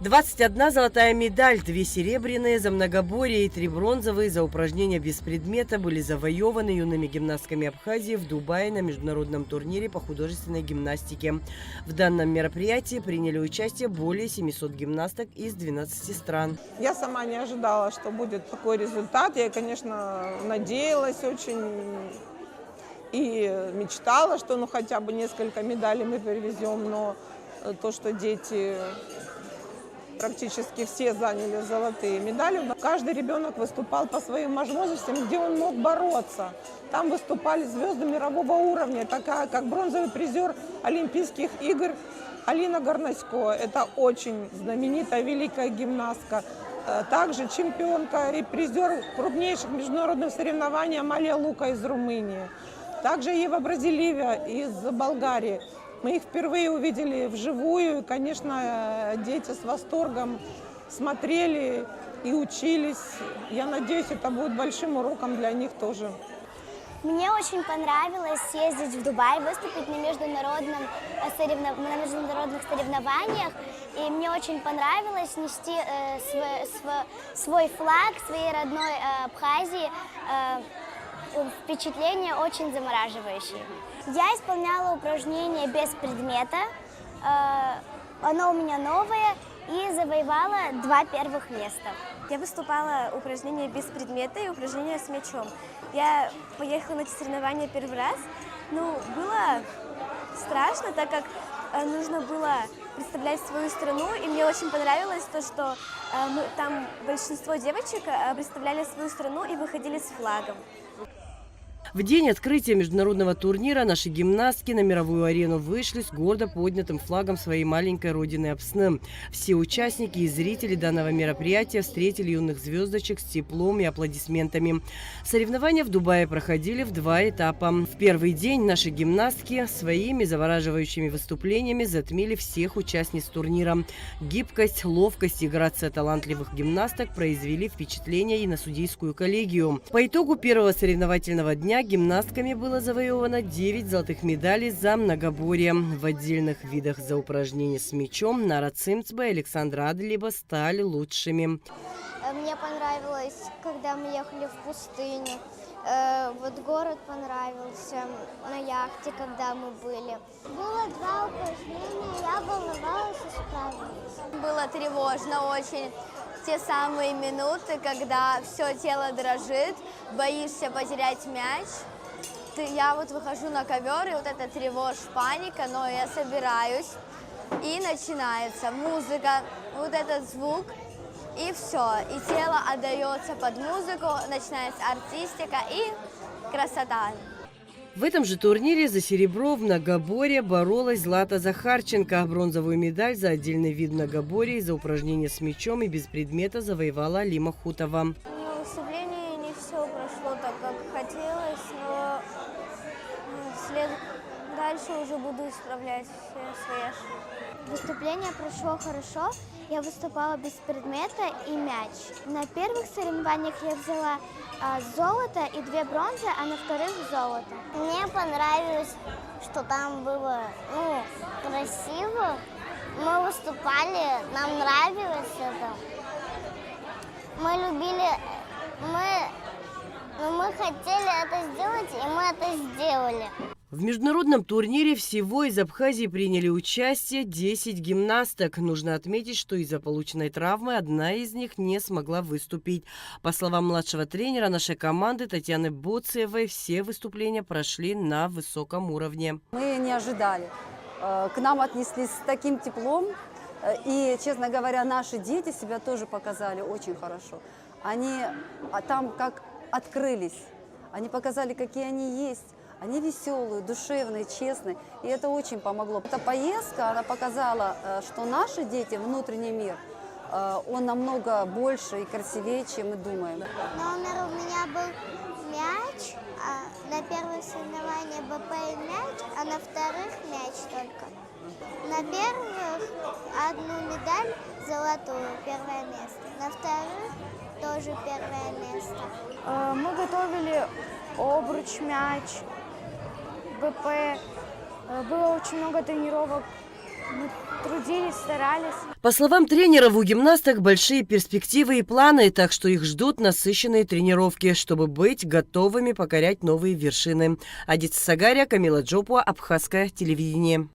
21 золотая медаль, 2 серебряные за многоборье и 3 бронзовые за упражнения без предмета были завоеваны юными гимнастками Абхазии в Дубае на международном турнире по художественной гимнастике. В данном мероприятии приняли участие более 700 гимнасток из 12 стран. Я сама не ожидала, что будет такой результат. Я, конечно, надеялась очень и мечтала, что хотя бы несколько медалей мы привезем, но то, что дети практически все заняли золотые медали. Каждый ребенок выступал по своим возможностям, где он мог бороться. Там выступали звезды мирового уровня, такая как бронзовый призер Олимпийских игр Алина Горнасько. Это очень знаменитая великая гимнастка. Также чемпионка и призер крупнейших международных соревнований Амалия Лука из Румынии. Также Ева Бразилиева из Болгарии. Мы их впервые увидели вживую, и, конечно, дети с восторгом смотрели и учились. Я надеюсь, это будет большим уроком для них тоже. Мне очень понравилось съездить в Дубай, выступить на международных соревнованиях. И мне очень понравилось нести свой флаг своей родной Абхазии. Впечатление очень замораживающее. Я исполняла упражнение без предмета. Оно у меня новое и завоевала 2 первых места. Я выступала упражнения без предмета и упражнения с мячом. Я поехала на эти соревнования первый раз. Было страшно, так как нужно было представлять свою страну. И мне очень понравилось то, что там большинство девочек представляли свою страну и выходили с флагом. В день открытия международного турнира наши гимнастки на мировую арену вышли с гордо поднятым флагом своей маленькой родины Апсны. Все участники и зрители данного мероприятия встретили юных звездочек с теплом и аплодисментами. Соревнования в Дубае проходили в 2 этапа. В первый день наши гимнастки своими завораживающими выступлениями затмили всех участниц турнира. Гибкость, ловкость и грация талантливых гимнасток произвели впечатление и на судейскую коллегию. По итогу первого соревновательного дня гимнастками было завоевано 9 золотых медалей за многоборье. В отдельных видах за упражнения с мячом Нара Цимцба и Александра Адлиба стали лучшими. Мне понравилось, когда мы ехали в пустыню. Город понравился, на яхте, когда мы были. Было 2 упражнения, я волновалась и справилась. Было тревожно очень. Те самые минуты, когда все тело дрожит, боишься потерять мяч. Я выхожу на ковер, и эта тревожь, паника, но я собираюсь, и начинается музыка, этот звук, и все. И тело отдается под музыку, начинается артистика и красота. В этом же турнире за серебро в многоборье боролась Злата Захарченко. Бронзовую медаль за отдельный вид многоборья и за упражнения с мячом и без предмета завоевала Алима Хутова. На выступлении не все прошло так, как хотелось, но дальше уже буду исправлять свои ошибки. Выступление прошло хорошо. Я выступала без предмета и мяч. На первых соревнованиях я взяла золото и 2 бронзы, а на вторых золото. Мне понравилось, что там было красиво. Мы выступали, нам нравилось это. Мы любили, мы хотели это сделать, и мы это сделали. В международном турнире всего из Абхазии приняли участие 10 гимнасток. Нужно отметить, что из-за полученной травмы одна из них не смогла выступить. По словам младшего тренера нашей команды Татьяны Боцевой, все выступления прошли на высоком уровне. Мы не ожидали. К нам отнеслись с таким теплом. И, честно говоря, наши дети себя тоже показали очень хорошо. Они там как открылись. Они показали, какие они есть. Они веселые, душевные, честные, и это очень помогло. Эта поездка, она показала, что наши дети, внутренний мир, он намного больше и красивее, чем мы думаем. Номер у меня был мяч, на первых соревнованиях БП и мяч, а на вторых мяч только. На первых 1 медаль золотую, 1-е место, на вторых тоже 1-е место. Мы готовили обруч, мяч, БП. Было очень много тренировок Мы трудились, старались. По словам тренеров, у гимнасток большие перспективы и планы, так что их ждут насыщенные тренировки, чтобы быть готовыми покорять новые вершины. Адита Сагария, Камила Джопуа, Абхазское телевидение.